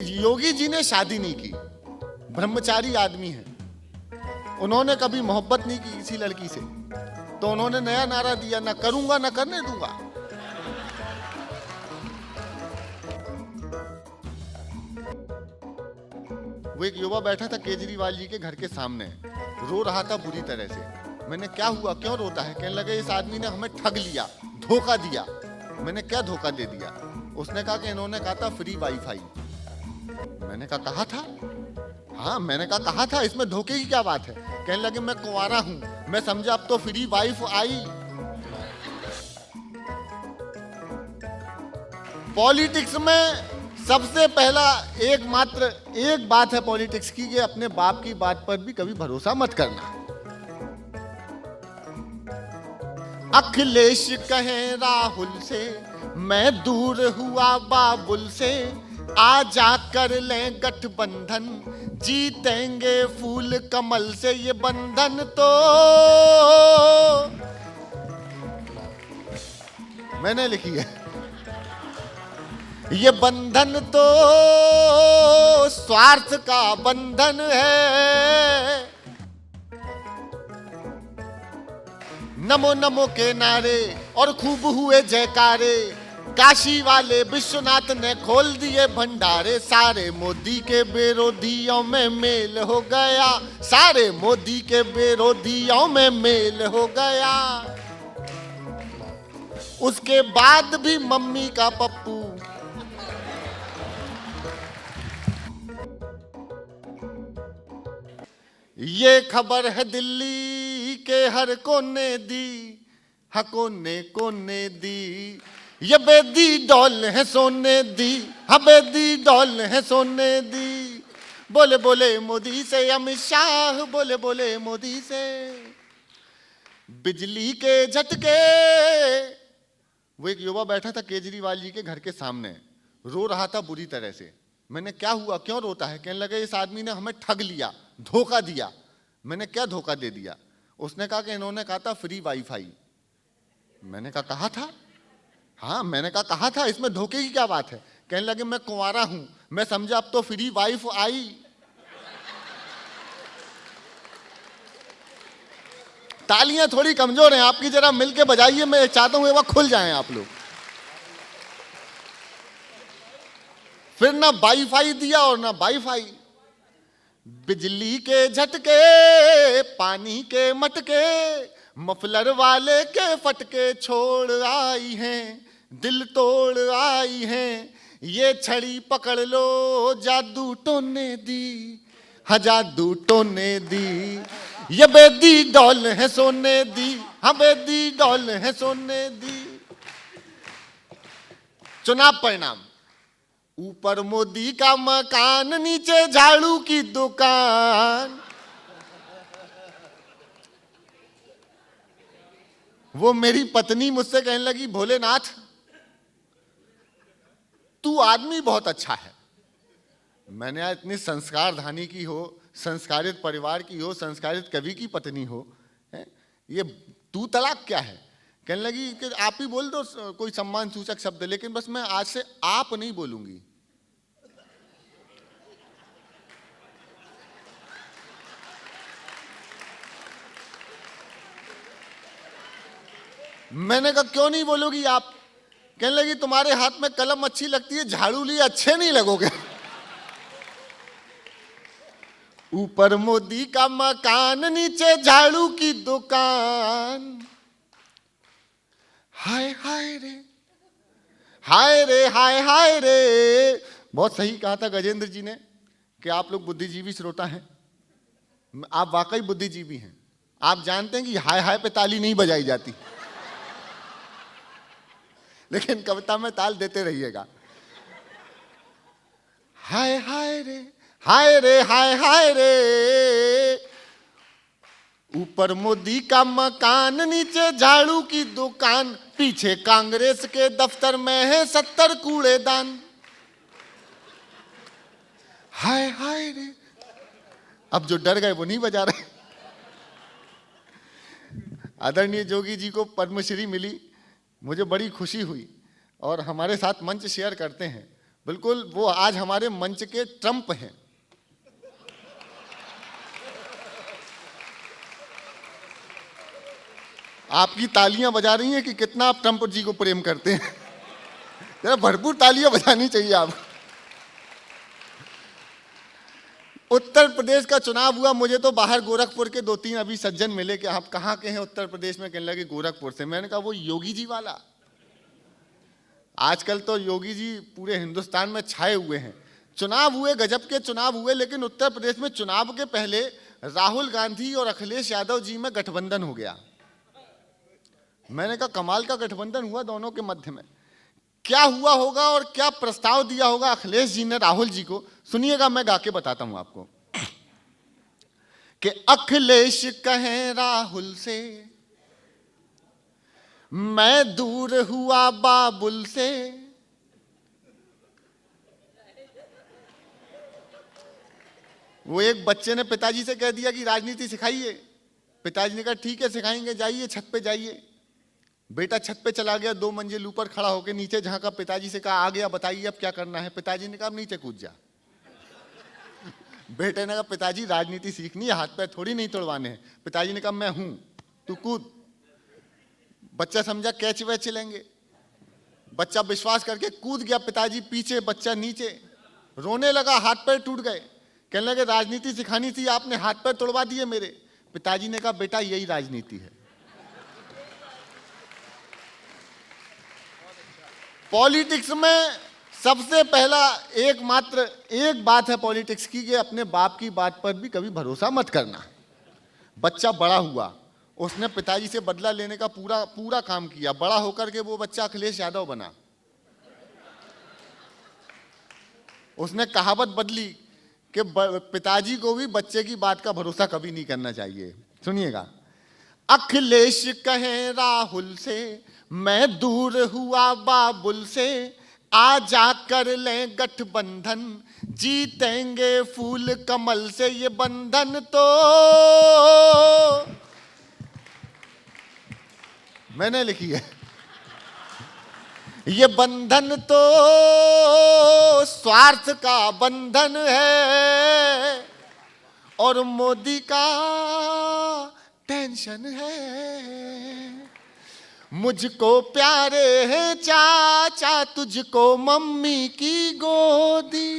योगी जी ने शादी नहीं की, ब्रह्मचारी आदमी है। उन्होंने कभी मोहब्बत नहीं की किसी लड़की से, तो उन्होंने नया नारा दिया, ना करूंगा ना करने दूंगा। वो एक युवा बैठा था केजरीवाल जी के घर के सामने, रो रहा था बुरी तरह से। मैंने क्या हुआ, क्यों रोता है? कहने लगे इस आदमी ने हमें ठग लिया, धोखा दिया। मैंने क्या धोखा दे दिया? उसने कहा कि इन्होंने कहा था फ्री वाईफाई। मैंने कहा था? हाँ, मैंने कहा था, इसमें धोखे की क्या बात है? कहने लगे मैं कुंवारा हूं, मैं समझा अब तो फ्री वाइफ आई। पॉलिटिक्स में सबसे पहला एकमात्र एक बात है पॉलिटिक्स की, कि अपने बाप की बात पर भी कभी भरोसा मत करना। अखिलेश कहे राहुल से, मैं दूर हुआ बाबुल से, आ जा कर लें गठबंधन, जीतेंगे फूल कमल से। ये बंधन तो मैंने लिखी है, ये बंधन तो स्वार्थ का बंधन है। नमो नमो के नारे और खूब हुए जयकारे, काशी वाले विश्वनाथ ने खोल दिए भंडारे। सारे मोदी के विरोधियों में मेल हो गया, सारे मोदी के विरोधियों में मेल हो गया। उसके बाद भी मम्मी का पप्पू, ये खबर है दिल्ली के हर कोने दी, हाँ कोने कोने दी। ये बेदी डॉल है सोने दी, हाँ बेदी डॉल है सोने दी। बोले बोले मोदी से अमित शाह, बोले बोले मोदी से। बिजली के झटके। वो एक युवा बैठा था केजरीवाल जी के घर के सामने, रो रहा था बुरी तरह से। मैंने क्या हुआ, क्यों रोता है? कहने लगे इस आदमी ने हमें ठग लिया, धोखा दिया। मैंने क्या धोखा दे दिया? उसने कहा कि इन्होंने कहा था फ्री वाईफाई। मैंने कहा था? हाँ, मैंने कहा था, इसमें धोखे की क्या बात है? कहने लगे मैं कुंवारा हूं, मैं समझा अब तो फ्री वाइफ आई। तालियां थोड़ी कमजोर हैं आपकी, जरा मिलके बजाइए, मैं चाहता हूं ये वक्त खुल जाएं आप लोग। फिर ना वाईफाई दिया और ना वाईफाई। बिजली के झटके, पानी के मटके, मफलर वाले के फटके छोड़ आई हैं, दिल तोड़ आई हैं। ये छड़ी पकड़ लो, जादू टोने दी, हाँ जादू टोने दी। ये बेदी डॉल है सोने दी, हाँ बेदी डॉल है सोने दी। चुनाव परिणाम। ऊपर मोदी का मकान, नीचे झाड़ू की दुकान। वो मेरी पत्नी मुझसे कहने लगी भोलेनाथ तू आदमी बहुत अच्छा है। मैंने आज इतनी संस्कारधानी की हो, संस्कारित परिवार की हो, संस्कारित कवि की पत्नी हो, ये तू तलाक क्या है? कहने लगी कि आप ही बोल दो कोई सम्मान सूचक शब्द, लेकिन बस मैं आज से आप नहीं बोलूंगी। मैंने कहा क्यों नहीं बोलोगी आप? कहने लगी तुम्हारे हाथ में कलम अच्छी लगती है, झाड़ू लिए अच्छे नहीं लगोगे। ऊपर मोदी का मकान, नीचे झाड़ू की दुकान। हाय हाय रे, हाय रे, हाय हाय रे। बहुत सही कहा था गजेंद्र जी ने कि आप लोग बुद्धिजीवी श्रोता हैं। आप वाकई बुद्धिजीवी हैं। आप जानते हैं कि हाय हाय पे ताली नहीं बजाई जाती, लेकिन कविता में ताल देते रहिएगा। हाय हाय रे, हाय रे, हाय हाय रे। ऊपर मोदी का मकान, नीचे झाड़ू की दुकान। पीछे कांग्रेस के दफ्तर में है 70 कूड़ेदान। हाय हाय रे। अब जो डर गए वो नहीं बजा रहे। आदरणीय जोगी जी को पद्मश्री मिली, मुझे बड़ी खुशी हुई और हमारे साथ मंच शेयर करते हैं। बिल्कुल वो आज हमारे मंच के ट्रम्प हैं। आपकी तालियां बजा रही हैं कि कितना आप ट्रम्प जी को प्रेम करते हैं। जरा भरपूर तालियां बजानी चाहिए आप। उत्तर प्रदेश का चुनाव हुआ, मुझे तो बाहर गोरखपुर के 2-3 अभी सज्जन मिले कि आप कहाँ के हैं उत्तर प्रदेश में, कहने लगे गोरखपुर से। मैंने कहा वो योगी जी वाला। आजकल तो योगी जी पूरे हिंदुस्तान में छाए हुए हैं। चुनाव हुए, गजब के चुनाव हुए, लेकिन उत्तर प्रदेश में चुनाव के पहले राहुल गांधी और अखिलेश यादव जी में गठबंधन हो गया। मैंने कहा कमाल का गठबंधन हुआ दोनों के मध्य में। क्या हुआ होगा और क्या प्रस्ताव दिया होगा अखिलेश जी ने राहुल जी को, सुनिएगा, मैं गा के बताता हूं आपको। कि अखिलेश कहें राहुल से, मैं दूर हुआ बाबुल से। वो एक बच्चे ने पिताजी से कह दिया कि राजनीति सिखाइए। पिताजी ने कहा ठीक है सिखाएंगे, जाइए छत पे जाइए। बेटा छत पे चला गया, 2 मंजिल ऊपर खड़ा होकर नीचे झांका, पिताजी से कहा आ गया, बताइए अब क्या करना है। पिताजी ने कहा अब नीचे कूद जा। बेटे ने कहा पिताजी राजनीति सीखनी है, हाथ पैर थोड़ी नहीं तोड़वाने हैं। पिताजी ने कहा मैं हूं, तू कूद। बच्चा समझा कैच वैच चलेंगे, बच्चा विश्वास करके कूद गया। पिताजी पीछे, बच्चा नीचे, रोने लगा, हाथ पैर टूट गए। कहने लगे राजनीति सिखानी थी, आपने हाथ पैर तोड़वा दिए मेरे। पिताजी ने कहा बेटा यही राजनीति है। पॉलिटिक्स में सबसे पहला एकमात्र एक बात है पॉलिटिक्स की, कि अपने बाप की बात पर भी कभी भरोसा मत करना। बच्चा बड़ा हुआ, उसने पिताजी से बदला लेने का पूरा काम किया। बड़ा होकर के वो बच्चा अखिलेश यादव बना। उसने कहावत बदली कि पिताजी को भी बच्चे की बात का भरोसा कभी नहीं करना चाहिए। सुनिएगा, अखिलेश कहें राहुल से, मैं दूर हुआ बाबुल से। आ जा कर लें गठबंधन, जीतेंगे फूल कमल से। ये बंधन तो मैंने लिखी है। ये बंधन तो स्वार्थ का बंधन है और मोदी का टेंशन है। मुझको प्यारे है चाचा, तुझको मम्मी की गोदी।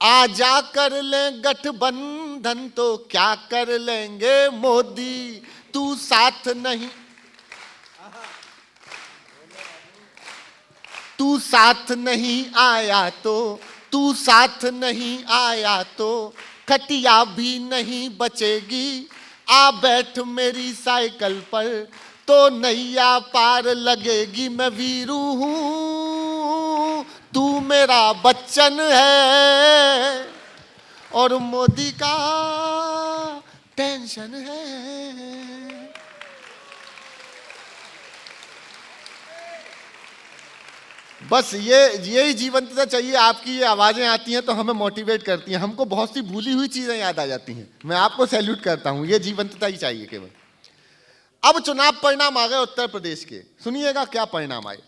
आ जा कर ले गठबंधन तो क्या कर लेंगे मोदी। तू साथ नहीं, तू साथ नहीं आया तो, तू साथ नहीं आया तो खटिया भी नहीं बचेगी। आ बैठ मेरी साइकिल पर तो नैया पार लगेगी। मैं वीरू हूं, तू मेरा बच्चन है और मोदी का टेंशन है। बस यही जीवंतता चाहिए आपकी। ये आवाजें आती हैं तो हमें मोटिवेट करती हैं, हमको बहुत सी भूली हुई चीजें याद आ जाती हैं। मैं आपको सैल्यूट करता हूं, ये जीवंतता ही चाहिए केवल। अब चुनाव परिणाम आ गए उत्तर प्रदेश के, सुनिएगा क्या परिणाम आए।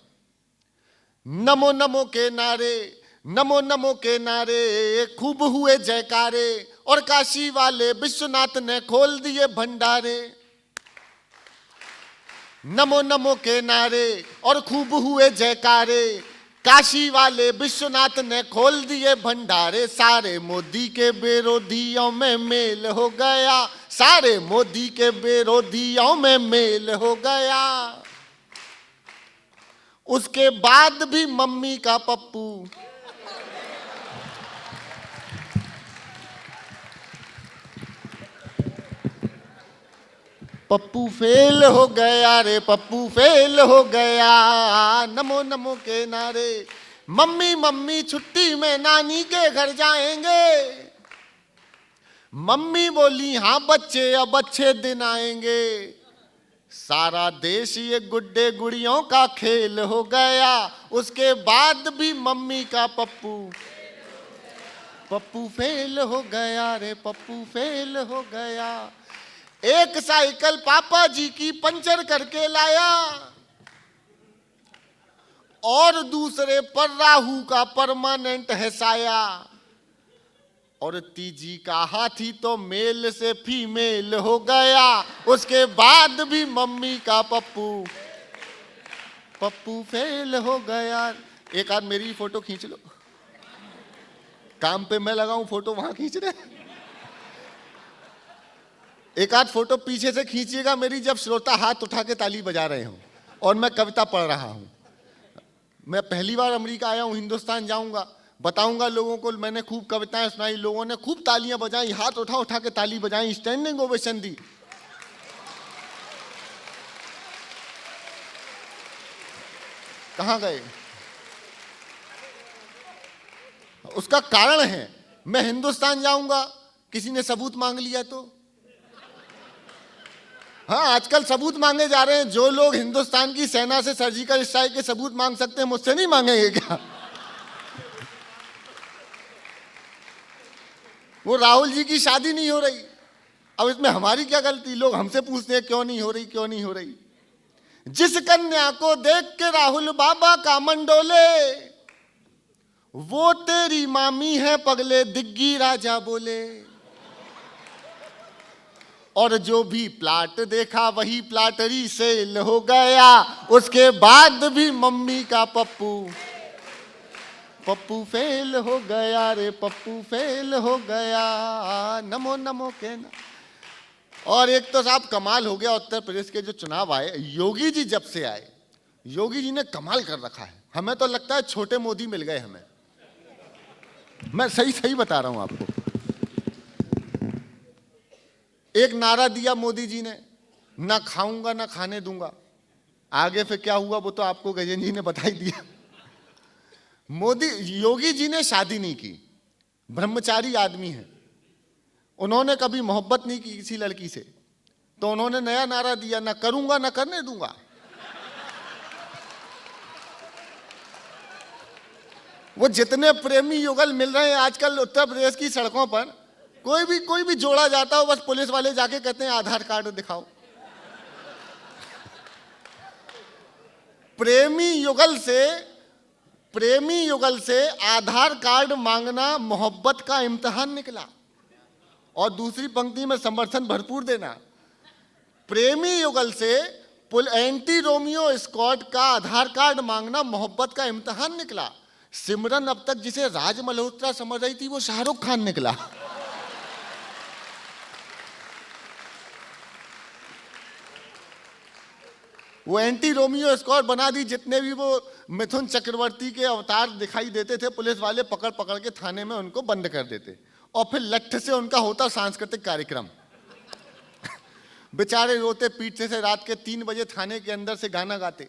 नमो नमो के नारे, नमो नमो के नारे, खूब हुए जयकारे और काशी वाले विश्वनाथ ने खोल दिए भंडारे। नमो नमो के नारे और खूब हुए जयकारे, काशी वाले विश्वनाथ ने खोल दिए भंडारे। सारे मोदी के विरोधियों में मेल हो गया, सारे मोदी के विरोधियों में मेल हो गया। उसके बाद भी मम्मी का पप्पू, पप्पू फेल हो गया रे, पप्पू फेल हो गया। नमो नमो के नारे, मम्मी मम्मी छुट्टी में नानी के घर जाएंगे। मम्मी बोली हाँ बच्चे अब अच्छे दिन आएंगे। सारा देश ये गुड्डे गुड़ियों का खेल हो गया। उसके बाद भी मम्मी का पप्पू, पप्पू फेल हो गया रे, पप्पू फेल हो गया। एक साइकिल पापा जी की पंचर करके लाया, और दूसरे पर राहु का परमानेंट है साया, और तीजी का हाथी तो मेल से फीमेल हो गया, उसके बाद भी मम्मी का पप्पू फेल हो गया। एक आध मेरी फोटो खींच लो, काम पे मैं लगाऊं फोटो, वहां खींच रहे। एक आध फोटो पीछे से खींचिएगा मेरी, जब श्रोता हाथ उठा के ताली बजा रहे हो और मैं कविता पढ़ रहा हूं। मैं पहली बार अमेरिका आया हूं, हिंदुस्तान जाऊंगा, बताऊंगा लोगों को मैंने खूब कविताएं सुनाई, लोगों ने खूब तालियां बजाई, हाथ उठा उठा के ताली बजाई, स्टैंडिंग ओवेशन दी। कहां गए? उसका कारण है, मैं हिंदुस्तान जाऊंगा, किसी ने सबूत मांग लिया तो। हाँ, आजकल सबूत मांगे जा रहे हैं। जो लोग हिंदुस्तान की सेना से सर्जिकल स्ट्राइक के सबूत मांग सकते हैं, मुझसे नहीं मांगेंगे क्या? वो राहुल जी की शादी नहीं हो रही, अब इसमें हमारी क्या गलती? लोग हमसे पूछते हैं क्यों नहीं हो रही, क्यों नहीं हो रही। जिस कन्या को देख के राहुल बाबा का मंडोले, वो तेरी मामी है पगले, दिग्गी राजा बोले। और जो भी प्लाट देखा वही प्लाटरी सेल हो गया, उसके बाद भी मम्मी का पप्पू फेल हो गया रे, पप्पू फेल हो गया। नमो नमो के ना। और एक तो साहब कमाल हो गया, उत्तर प्रदेश के जो चुनाव आए, योगी जी जब से आए, योगी जी ने कमाल कर रखा है। हमें तो लगता है छोटे मोदी मिल गए हमें। मैं सही बता रहा हूं आपको। एक नारा दिया मोदी जी ने, ना खाऊंगा ना खाने दूंगा। आगे फिर क्या हुआ वो तो आपको गजेंद्र जी ने बता ही दिया। योगी जी ने शादी नहीं की, ब्रह्मचारी आदमी है, उन्होंने कभी मोहब्बत नहीं की किसी लड़की से, तो उन्होंने नया नारा दिया, ना करूंगा ना करने दूंगा। वो जितने प्रेमी युगल मिल रहे हैं आजकल उत्तर प्रदेश की सड़कों पर, कोई भी जोड़ा जाता हो, बस पुलिस वाले जाके कहते हैं आधार कार्ड दिखाओ। प्रेमी युगल से आधार कार्ड मांगना मोहब्बत का इम्तिहान निकला। और दूसरी पंक्ति में समर्थन भरपूर देना। प्रेमी युगल से एंटी रोमियो स्कॉट का आधार कार्ड मांगना मोहब्बत का इम्तिहान निकला। सिमरन अब तक जिसे राज मल्होत्रा समझ रही थी, वो शाहरुख खान निकला। वो एंटी रोमियो स्कॉट बना दी। जितने भी वो मिथुन चक्रवर्ती के अवतार दिखाई देते थे, पुलिस वाले पकड़ पकड़ के थाने में उनको बंद कर देते, और फिर लठ से उनका होता सांस्कृतिक कार्यक्रम। बेचारे रोते पीटते से रात के 3 बजे थाने के अंदर से गाना गाते।